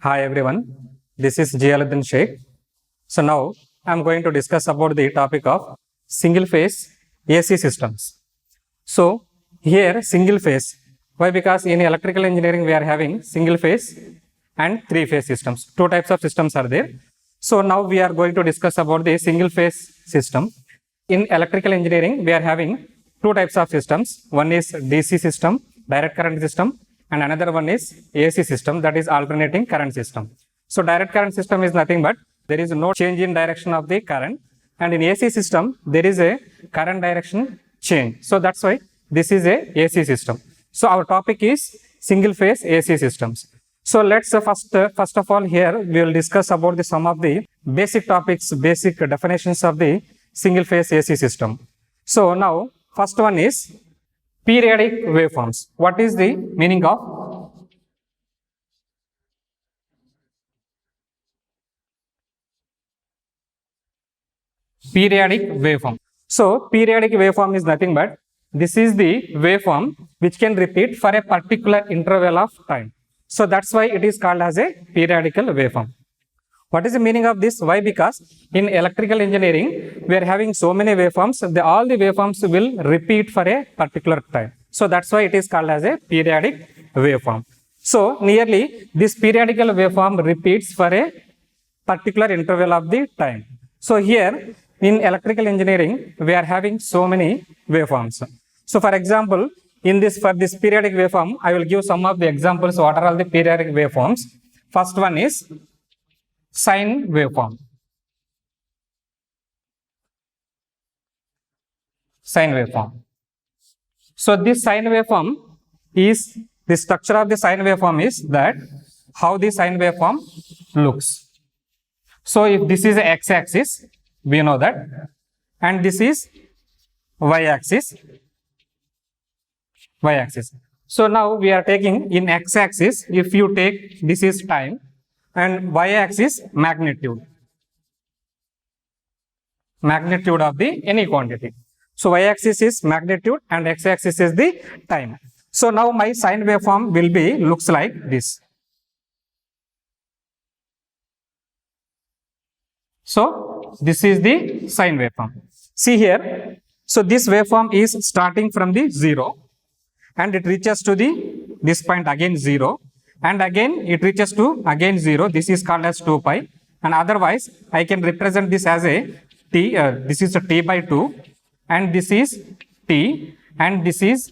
Hi everyone, this is Jialuddin Sheikh. So now I am going to discuss about the topic of single phase AC systems. So here single phase, why? Because in electrical engineering we are having single phase and three phase systems. Two types of systems are there. So now we are going to discuss about the single phase system. In electrical engineering we are having two types of systems. One is DC system, direct current system, and another one is AC system, that is alternating current system. So direct current system is nothing but there is no change in direction of the current, and in AC system there is a current direction change. So that's why this is a AC system. So our topic is single phase AC systems. So let's first of all here we will discuss about some of the basic topics, basic definitions of the single phase AC system. So now first one is periodic waveforms. What is the meaning of periodic waveform? So periodic waveform is nothing but this is the waveform which can repeat for a particular interval of time. So that's why it is called as a periodical waveform. What is the meaning of this? Why? Because in electrical engineering we are having so many waveforms, all the waveforms will repeat for a particular time. So that's why it is called as a periodic waveform. So nearly this periodical waveform repeats for a particular interval of the time. So here in electrical engineering we are having so many waveforms. So for example, for this periodic waveform I will give some of the examples. What are all the periodic waveforms? First one is sine waveform. Sine waveform. So this sine waveform is, the structure of the sine waveform is that how the sine waveform looks. So if this is the x-axis, we know that, and this is y-axis. So now we are taking in x-axis, if you take this is time, and y-axis magnitude of the any quantity. So y-axis is magnitude and x-axis is the time. So now my sine waveform will be looks like this. So this is the sine waveform. See here, so this waveform is starting from the 0 and it reaches to this point again 0, and again it reaches to again 0. This is called as 2 pi, and otherwise I can represent this as a t. This is a t by 2, and this is t, and this is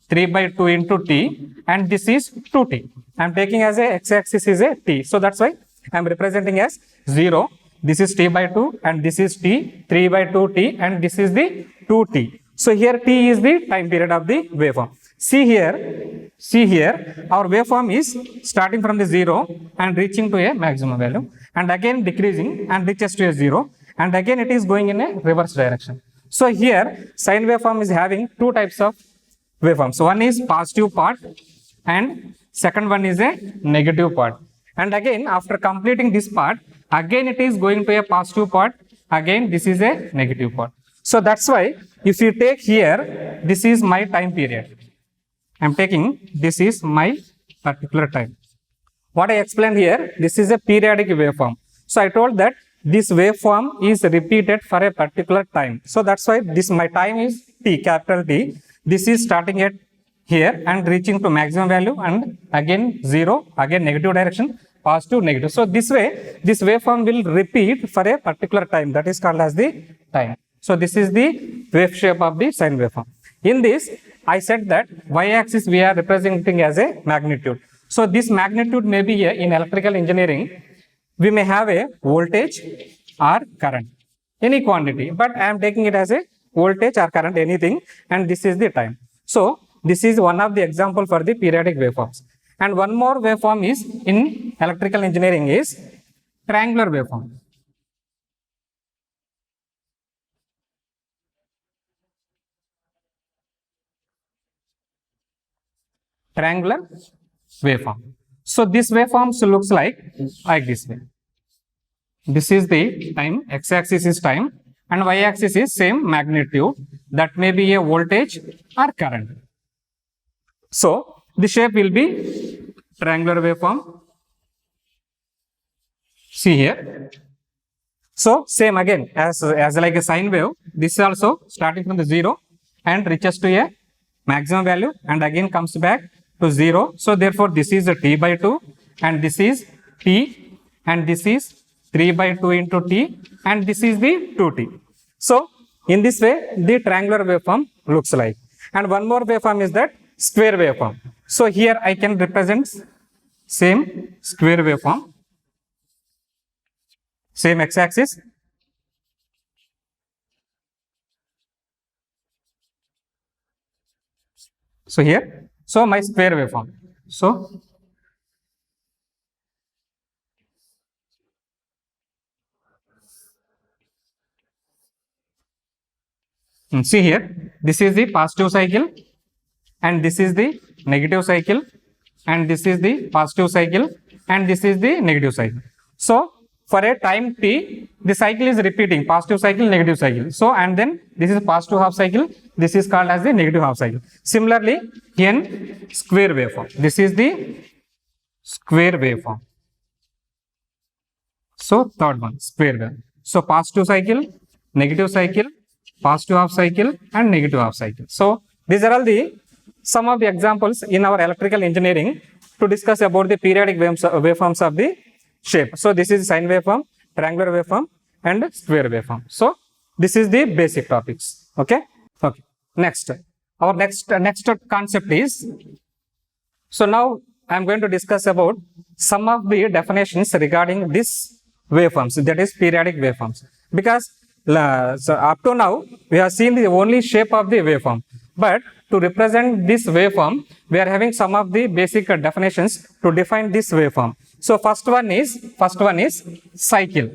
3 by 2 into t, and this is 2t. I am taking as a x-axis is a t. So that's why I am representing as 0. This is t by 2, and this is t, 3 by 2 t, and this is the 2t. So here t is the time period of the waveform. See here, our waveform is starting from the 0 and reaching to a maximum value, and again decreasing and reaches to a 0, and again it is going in a reverse direction. So here sine waveform is having two types of waveforms. One is positive part and second one is a negative part. And again after completing this part, again it is going to a positive part, again this is a negative part. So that's why if you take here, this is my time period. I am taking this is my particular time. What I explained here, this is a periodic waveform. So I told that this waveform is repeated for a particular time. So that's why this my time is t, capital T. This is starting at here and reaching to maximum value, and again 0, again negative direction, positive, negative. So this way this waveform will repeat for a particular time, that is called as the time. So this is the wave shape of the sine waveform. In this I said that y-axis we are representing as a magnitude. So this magnitude may be in electrical engineering, we may have a voltage or current, any quantity, but I am taking it as a voltage or current, anything, and this is the time. So this is one of the example for the periodic waveforms. And one more waveform is in electrical engineering is triangular waveform. Triangular waveform. So this waveform looks like this way. This is the time, x-axis is time, and y-axis is same magnitude, that may be a voltage or current. So the shape will be triangular waveform. See here. So same again as like a sine wave, this is also starting from the 0 and reaches to a maximum value and again comes back to 0. So therefore this is a t by 2 and this is t and this is 3 by 2 into t and this is the 2t. So in this way the triangular waveform looks like. And one more waveform is that square waveform. So here I can represent same square waveform, same x-axis. So here, so my square waveform. So see here, this is the positive cycle and this is the negative cycle and this is the positive cycle and this is the negative cycle. So for a time t, the cycle is repeating, positive cycle, negative cycle. So and then this is positive half cycle, this is called as the negative half cycle. Similarly in square waveform, this is the square waveform. So third one, square wave. So positive cycle, negative cycle, positive half cycle and negative half cycle. So these are all the some of the examples in our electrical engineering to discuss about the periodic waveforms of the shape. So this is sine waveform, triangular waveform and square waveform. So this is the basic topics. Okay. Okay. Next, our next concept is, so now I am going to discuss about some of the definitions regarding this waveforms, that is periodic waveforms, because so up to now we have seen the only shape of the waveform, but to represent this waveform we are having some of the basic definitions to define this waveform. So first one is cycle.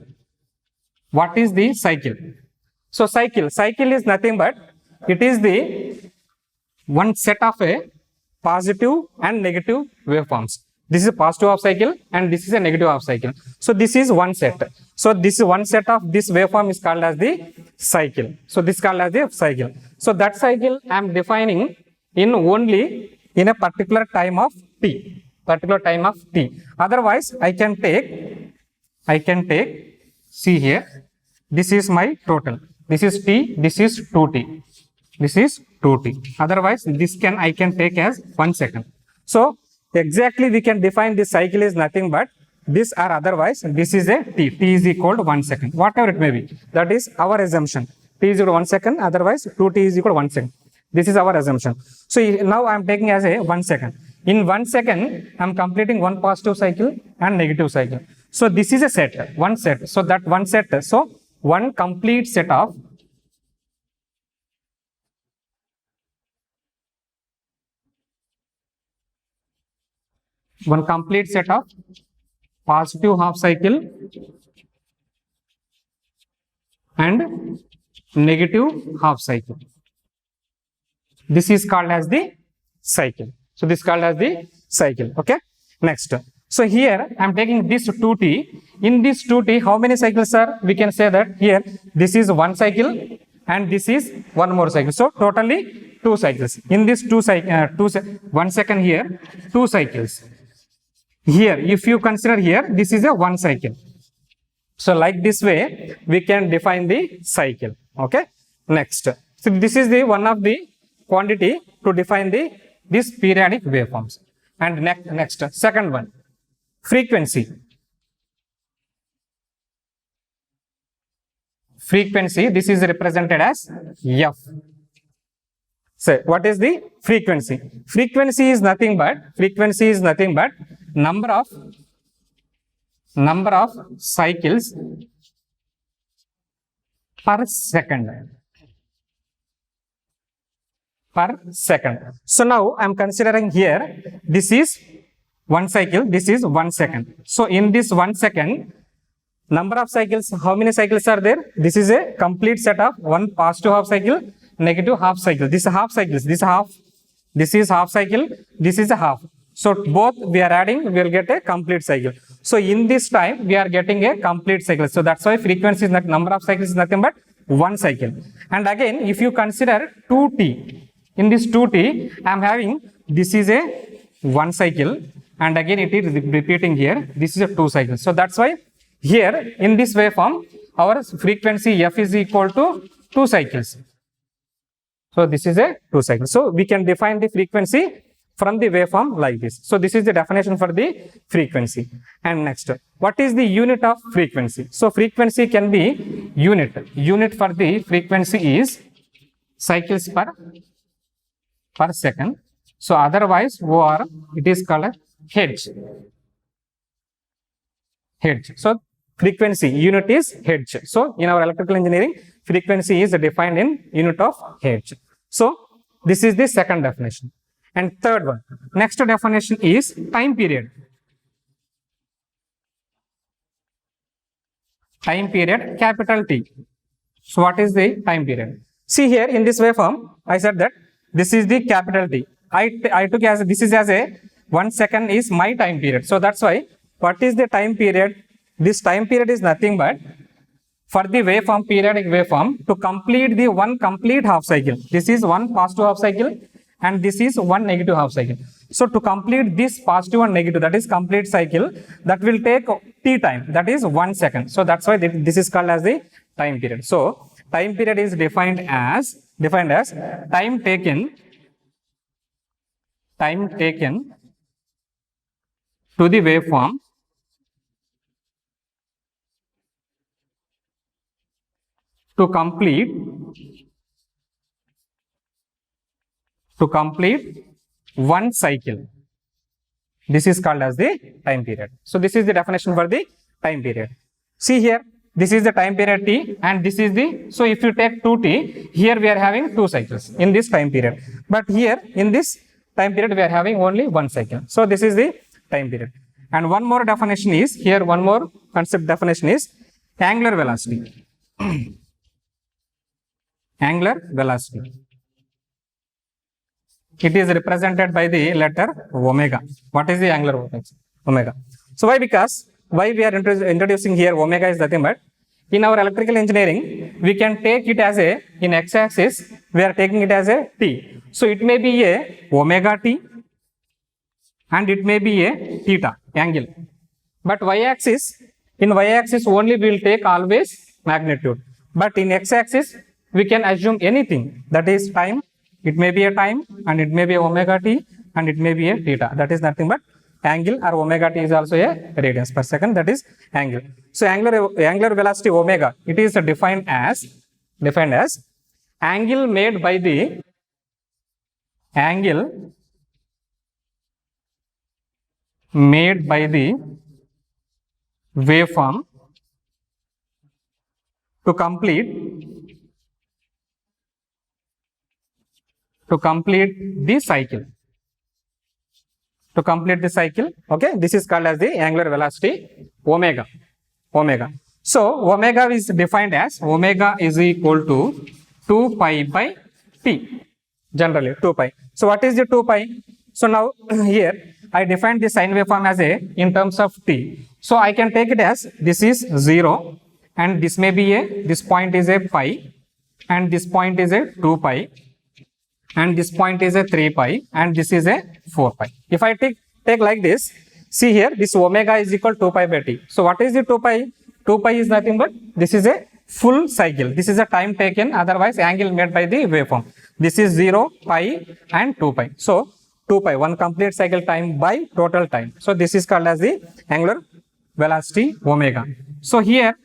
What is the cycle? So cycle is nothing but it is the one set of a positive and negative waveforms. This is a positive half cycle and this is a negative half cycle. So this is one set. So this one set of this waveform is called as the cycle. So this is called as the cycle. So that cycle I am defining in only in a particular time of t. Otherwise I can take, see here, this is my total. This is t, this is 2t. This is 2t. Otherwise this I can take as 1 second. So exactly we can define this cycle is nothing but this, or otherwise this is a t. T is equal to 1 second, whatever it may be. That is our assumption. T is equal to 1 second, otherwise 2t is equal to 1 second. This is our assumption. So now I am taking as a 1 second. In 1 second I am completing one positive cycle and negative cycle. So this is a set, one set. So that one set, so one complete set of positive half cycle and negative half cycle. This is called as the cycle. So this is called as the cycle. Okay. Next. So here I am taking this 2t. In this 2t, how many cycles are? We can say that here this is one cycle and this is one more cycle. So totally 2 cycles. In this 1 second here, 2 cycles. Here, if you consider here, this is a 1 cycle. So like this way, we can define the cycle. Okay. Next. So this is the one of the quantity to define this periodic waveforms. And next, second one, frequency. Frequency, this is represented as F. So what is the frequency? Frequency is nothing but number of cycles per second. So now I am considering here, this is one cycle, this is 1 second. So in this 1 second, number of cycles, how many cycles are there? This is a complete set of one positive half cycle, negative half cycle. This is half cycles, this is half cycle, this is a half. So both we are adding, we will get a complete cycle. So in this time we are getting a complete cycle. So that's why frequency is not, number of cycles is nothing but 1 cycle. And again, if you consider 2t, in this 2t I am having, this is a 1 cycle and again it is repeating here, this is a 2 cycles. So that's why Here in this waveform, our frequency f is equal to 2 cycles. So this is a 2 cycle. So we can define the frequency from the waveform like this. So this is the definition for the frequency. And next, what is the unit of frequency? So frequency can be unit. Unit for the frequency is cycles per second. So otherwise, or it is called hertz. Hertz. So frequency unit is hertz. So in our electrical engineering, frequency is defined in unit of hertz. So this is the second definition. And third one, next definition is time period. Time period, capital T. So what is the time period? See here in this waveform, I said that this is the capital T. I took as this is as a 1 second is my time period. So that's why, what is the time period? This time period is nothing but for the waveform, periodic waveform, to complete the one complete half cycle. This is one positive half cycle and this is one negative half cycle. So to complete this positive and negative, that is complete cycle, that will take T time, that is 1 second. So that's why this is called as the time period. So time period is defined as time taken to the waveform to complete one cycle. This is called as the time period. So this is the definition for the time period. See here, this is the time period T and this is the, so if you take 2T, here we are having 2 cycles in this time period. But here in this time period we are having only 1 cycle. So this is the time period. And one more definition is, here one more concept definition is angular velocity. Angular velocity. It is represented by the letter omega. What is the angular omega? So why? Because why we are introducing here omega is nothing but, in our electrical engineering, we can take it as a, in x-axis, we are taking it as a t. So it may be a omega t and it may be a theta angle. But y-axis, in y-axis only we will take always magnitude. But in x-axis, we can assume anything, that is time. It may be a time and it may be omega t and it may be a theta. That is nothing but angle, or omega t is also a radians per second, that is angle. So angular velocity omega, it is defined as angle made by the waveform to complete the cycle. Okay, this is called as the angular velocity omega. So omega is defined as, omega is equal to 2 pi by t, generally 2 pi. So what is the 2 pi? So now here I defined the sine waveform as a, in terms of t. So I can take it as, this is 0 and this may be a, this point is a pi and this point is a 2 pi and this point is a 3 pi and this is a 4 pi. If I take like this, see here, this omega is equal to 2 pi by t. So what is the 2 pi? 2 pi is nothing but, this is a full cycle. This is a time taken, otherwise angle made by the waveform. This is 0, pi and 2 pi. So 2 pi, one complete cycle time by total time. So this is called as the angular velocity omega. So here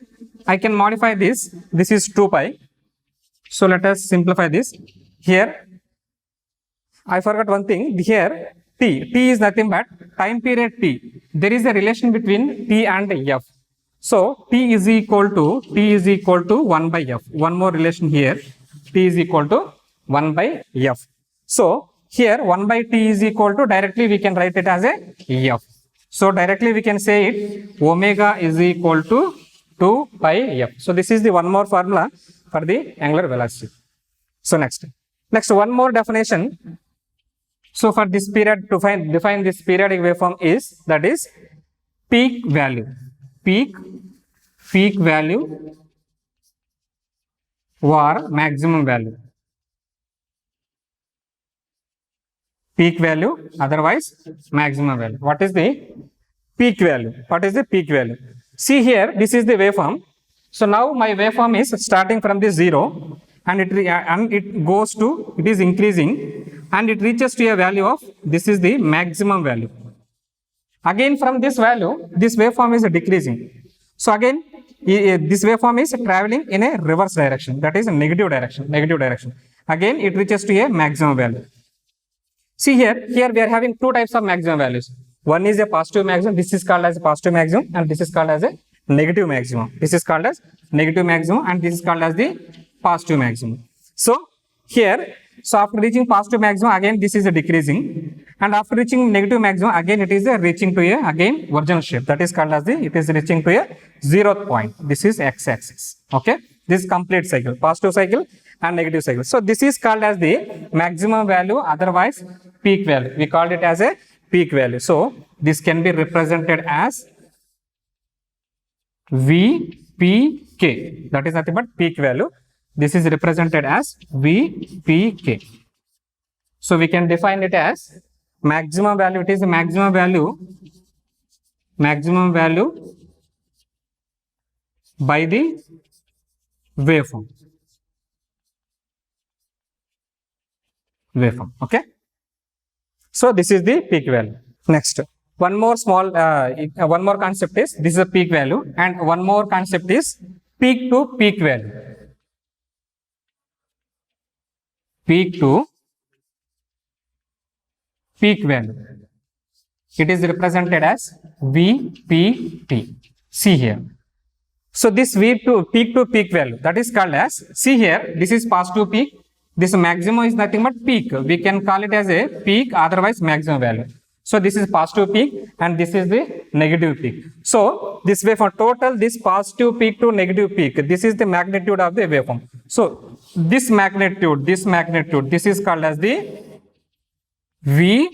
I can modify this. This is 2 pi. So let us simplify this. Here I forgot one thing. Here t is nothing but time period t. There is a relation between t and f. So t is equal to 1 by f. One more relation here. T is equal to 1 by f. So here 1 by t is equal to, directly we can write it as a f. So directly we can say it, omega is equal to 2 pi f. So this is the one more formula for the angular velocity. So next one more definition. So for this period, to define this periodic waveform is, that is peak value. Peak value or maximum value. Peak value, otherwise maximum value. What is the peak value? See here, this is the waveform. So now my waveform is starting from the 0 and it goes to, it is increasing and it reaches to a value of, this is the maximum value. Again from this value, this waveform is decreasing. So again, this waveform is traveling in a reverse direction, that is a negative direction. Again, it reaches to a maximum value. See here we are having two types of maximum values. One is a positive maximum, this is called as a positive maximum, and this is called as a negative maximum. This is called as negative maximum and this is called as the positive maximum. So here, so after reaching positive maximum, again this is a decreasing, and after reaching negative maximum, again it is a reaching to a again original shape, that is called as the, it is reaching to a 0th point. This is x-axis. Okay, this is complete cycle, positive cycle and negative cycle. So this is called as the maximum value, otherwise peak value. We called it as a peak value. So this can be represented as VPK, that is nothing but peak value. This is represented as VPK. So we can define it as maximum value. It is the maximum value by the waveform. Okay. So this is the peak value. Next, one more concept is, this is a peak value, and one more concept is peak to peak value. Peak to peak value. It is represented as VPT. See here. So this peak to peak value, that is called as, see here, this is positive peak. This maximum is nothing but peak. We can call it as a peak, otherwise maximum value. So this is positive peak and this is the negative peak. So this waveform, total this positive peak to negative peak, this is the magnitude of the waveform. So this magnitude, this is called as the V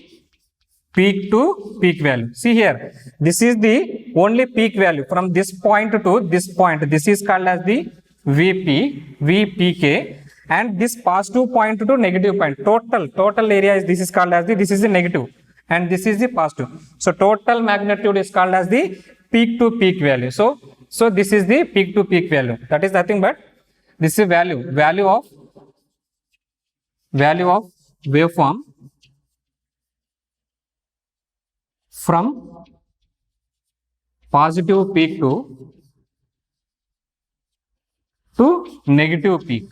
peak to peak value. See here, this is the only peak value from this point to this point. This is called as the VPK. And this positive point to negative point, total area is, this is called as the, this is the negative and this is the positive. So total magnitude is called as the peak to peak value. So this is the peak to peak value. That is nothing but, this is value of waveform from positive peak to negative peak.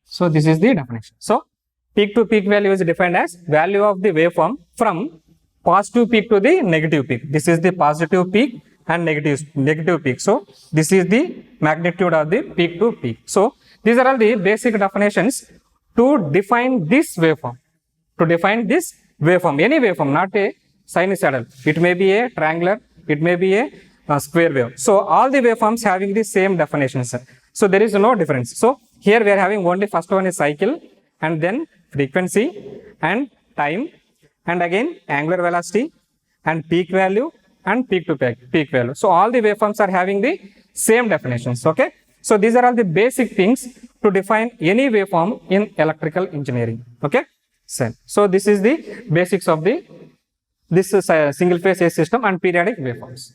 So this is the definition. So peak to peak value is defined as value of the waveform from positive peak to the negative peak. This is the positive peak and negative peak. So this is the magnitude of the peak to peak. So these are all the basic definitions to define this waveform. Any waveform, not a sinusoidal. It may be a triangular, it may be a square wave. So all the waveforms having the same definitions. So there is no difference. So here we are having only first one is cycle, and then frequency and time, and again angular velocity and peak value and peak to peak value. So all the waveforms are having the same definitions. Okay. So these are all the basic things to define any waveform in electrical engineering. Okay. So this is the basics of this single phase AC system and periodic waveforms.